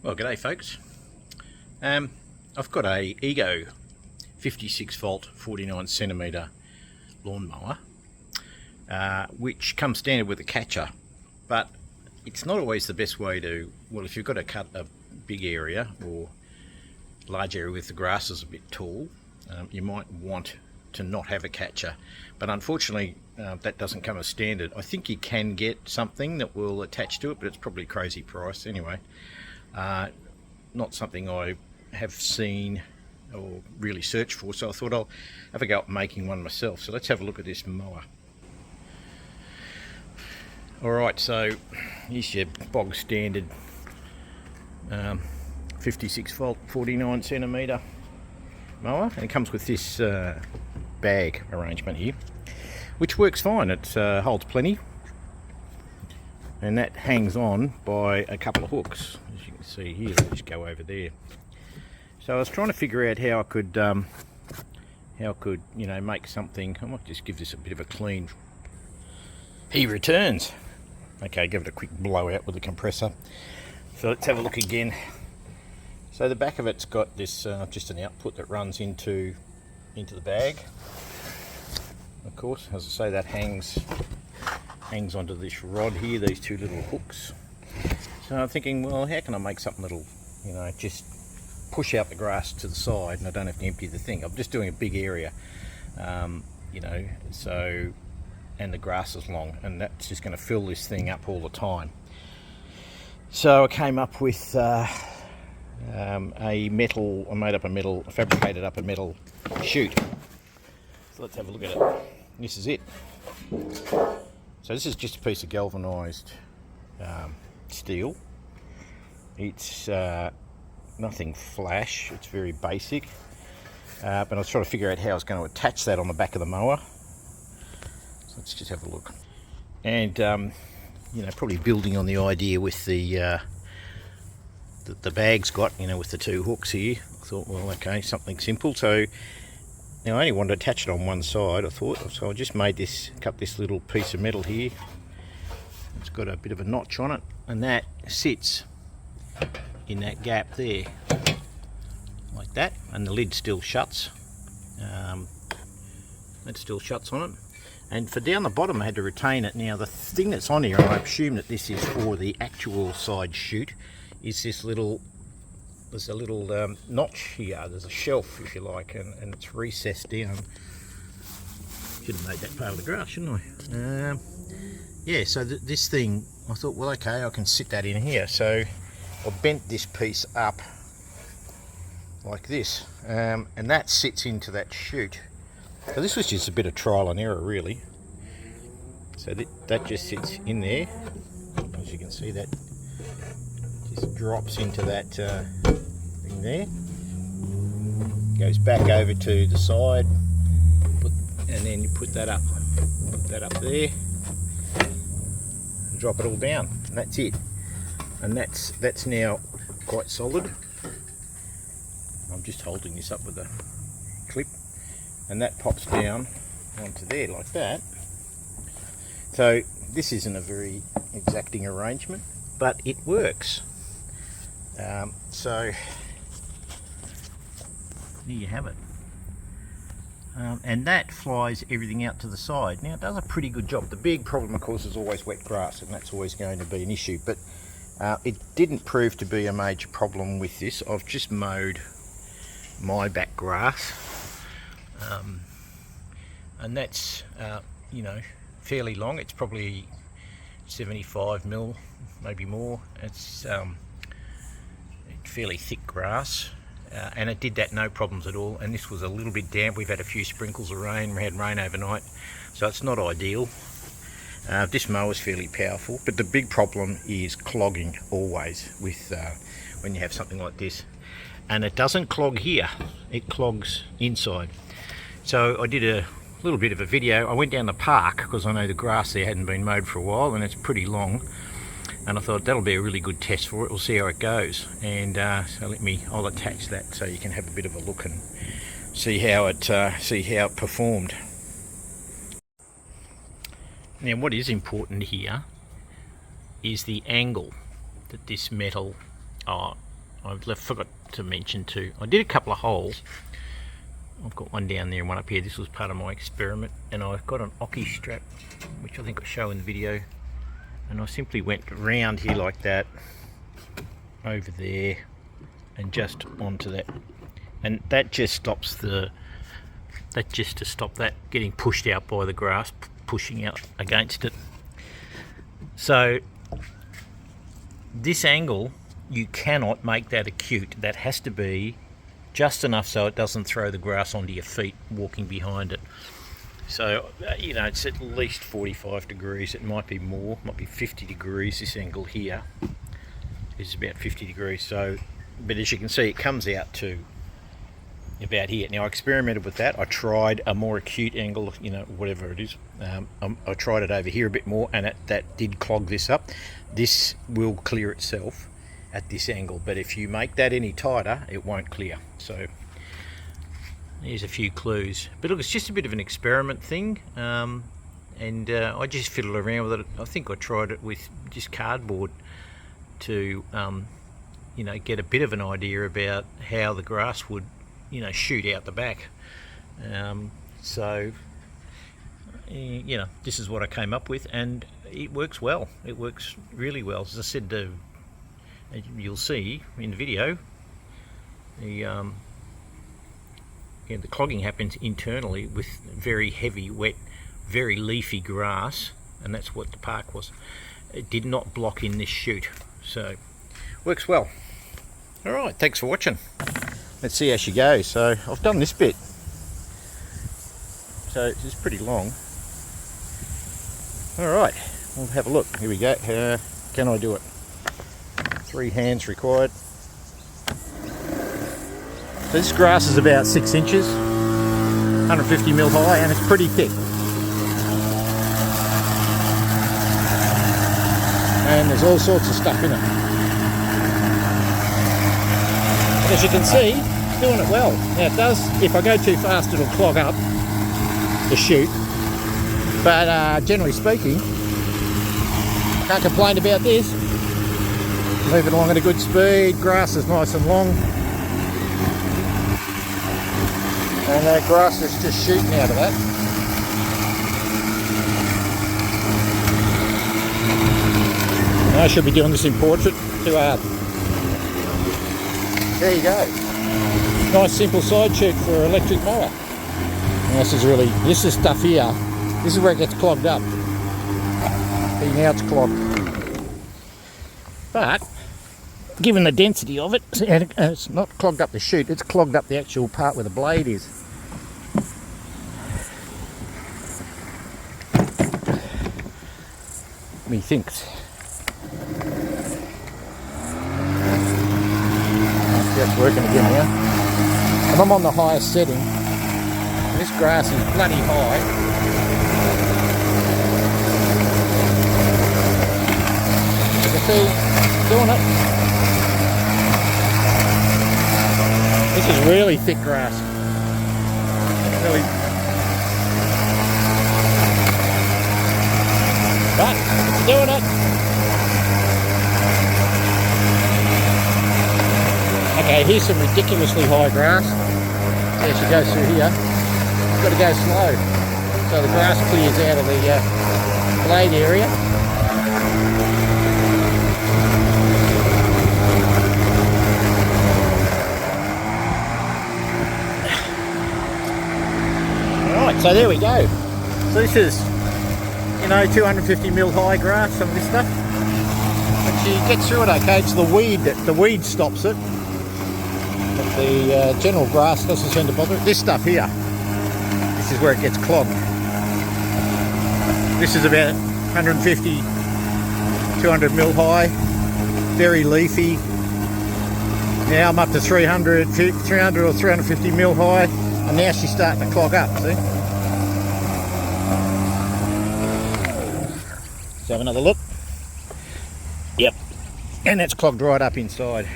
Well, g'day folks. I've got a Ego 56 volt 49 centimetre lawnmower, which comes standard with a catcher, but it's not always the best way to, well, if you've got to cut a big area or large area with the grass is a bit tall, you might want to not have a catcher, but unfortunately that doesn't come as standard. I think you can get something that will attach to it, but it's probably a crazy price anyway. Not something I have seen or really searched for, so I thought I'll have a go at making one myself. So let's have a look at this mower. Alright, so here's your bog standard 56 volt 49 centimetre mower, and it comes with this bag arrangement here, which works fine. It holds plenty, and that hangs on by a couple of hooks, as you can see here. Let's just go over there. So I was trying to figure out how I could make something. I might just give this a bit of a clean. He returns. Okay, give it a quick blowout with the compressor. So let's have a look again. So the back of it's got this just an output that runs into the bag. Of course, as I say, that hangs onto this rod here, these two little hooks. So I'm thinking, well, how can I make something that'll, just push out the grass to the side and I don't have to empty the thing. I'm just doing a big area, so, and the grass is long, and that's just going to fill this thing up all the time. So I came up with a metal, fabricated up a metal chute. So let's have a look at it. This is it. So this is just a piece of galvanised steel. It's nothing flash, it's very basic, but I was trying to figure out how I was going to attach that on the back of the mower. So let's just have a look. And probably building on the idea with the bag's got, with the two hooks here, I thought, well, okay, something simple. So now I only wanted to attach it on one side, I thought, so I just cut this little piece of metal here. It's got a bit of a notch on it, and that sits in that gap there, like that, and the lid still shuts. It still shuts on it. And for down the bottom I had to retain it. Now the thing that's on here, and I assume that this is for the actual side chute, is this little, there's a little notch here, there's a shelf if you like, and it's recessed down. Should have made that part of the grass, shouldn't I? Yeah, so this thing, I thought, well, okay, I can sit that in here. So I bent this piece up like this, and that sits into that chute. So this was just a bit of trial and error, really. So that just sits in there. As you can see, that just drops into that thing there. Goes back over to the side, and then you put that up there. Drop it all down, and that's it. And that's now quite solid. I'm just holding this up with a clip, and that pops down onto there like that. So this isn't a very exacting arrangement, but it works. So there you have it. And that flies everything out to the side. Now it does a pretty good job. The big problem, of course, is always wet grass, and that's always going to be an issue, but it didn't prove to be a major problem with this. I've just mowed my back grass, and that's fairly long. It's probably 75 mil, maybe more. It's fairly thick grass. And it did that no problems at all, and this was a little bit damp. We've had a few sprinkles of rain, we had rain overnight, so it's not ideal. This mower is fairly powerful, but the big problem is clogging always with when you have something like this. And it doesn't clog here, it clogs inside. So I did a little bit of a video. I went down the park because I know the grass there hadn't been mowed for a while, and it's pretty long. And I thought that'll be a really good test for it. We'll see how it goes. And so I'll attach that so you can have a bit of a look and see how it performed. Now, what is important here is the angle that this metal forgot to mention too, I did a couple of holes. I've got one down there and one up here. This was part of my experiment, and I've got an ocky strap, which I think I show in the video, and I simply went round here like that, over there, and just onto that, and that just stops to stop that getting pushed out by the grass, pushing out against it. So this angle, you cannot make that acute. That has to be just enough so it doesn't throw the grass onto your feet walking behind it. So you know, it's at least 45 degrees. It might be more, might be 50 degrees. This angle here is about 50 degrees. So, but as you can see, it comes out to about here. Now I experimented with that. I tried a more acute angle, you know, whatever it is. I tried it over here a bit more, and that did clog this up. This will clear itself at this angle, but if you make that any tighter, it won't clear. So there's a few clues, but look, it's just a bit of an experiment thing, and I just fiddled around with it. I think I tried it with just cardboard to you know, get a bit of an idea about how the grass would, you know, shoot out the back. So you know, this is what I came up with, and it works well. It works really well. As I said, you'll see in the video, the clogging happens internally with very heavy, wet, very leafy grass, and that's what the park was. It did not block in this chute, so works well. All right, thanks for watching. Let's see how she goes. So I've done this bit, so it's pretty long. All right, we'll have a look. Here we go. Can I do it? 3 hands required. So this grass is about 6 inches, 150 mil high, and it's pretty thick. And there's all sorts of stuff in it. But as you can see, it's doing it well. Now it does, if I go too fast, it'll clog up the chute. But generally speaking, can't complain about this. Moving along at a good speed, grass is nice and long, and that grass is just shooting out of that. I should be doing this in portrait, too hard. There you go. Nice simple side chute for an electric mower. And this is stuff here, this is where it gets clogged up. See, now it's clogged. But given the density of it, it's not clogged up the chute, it's clogged up the actual part where the blade is. Methinks. That's working again now. And I'm on the highest setting. This grass is bloody high. You can see, doing it. This is really thick grass. Really. But it's doing it. Okay, here's some ridiculously high grass. As she goes through here, you've got to go slow, so the grass clears out of the blade area. Alright, so there we go. So this is, you know, 250 mil high grass, some of this stuff. But she gets through it okay. It's the weed stops it. But the general grass doesn't seem to bother it. This stuff here, this is where it gets clogged. This is about 150, 200 mil high, very leafy. Now I'm up to 300 or 350 mil high, and now she's starting to clog up, see? Let's have another look. Yep, and that's clogged right up inside.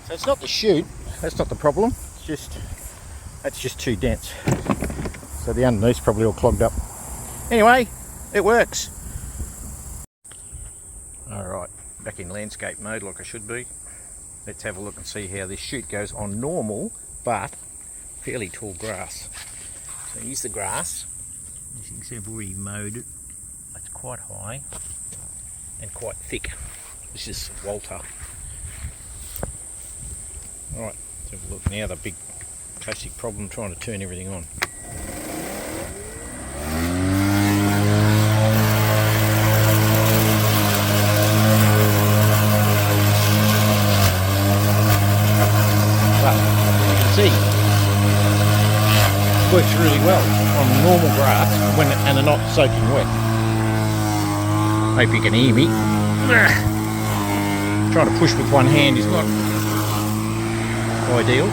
So it's not the chute, that's not the problem, that's just too dense. So the underneath's probably all clogged up. Anyway, it works. Alright, back in landscape mode like I should be. let's have a look and see how this chute goes on normal but fairly tall grass. So here's the grass. As you can see, I've already mowed it. It's quite high and quite thick. This is Walter. Alright, let's have a look now. The big classic problem trying to turn everything on. But you can see it works really well on normal grass and they're not soaking wet. Hope you can hear me. Trying to push with one hand is not ideal.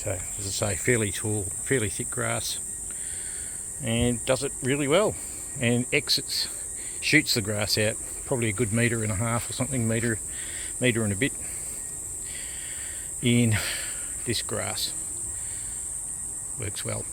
So, as I say, fairly tall, fairly thick grass, and does it really well, and shoots the grass out probably a good 1.5 meters or something, metre and a bit in this grass. Works well.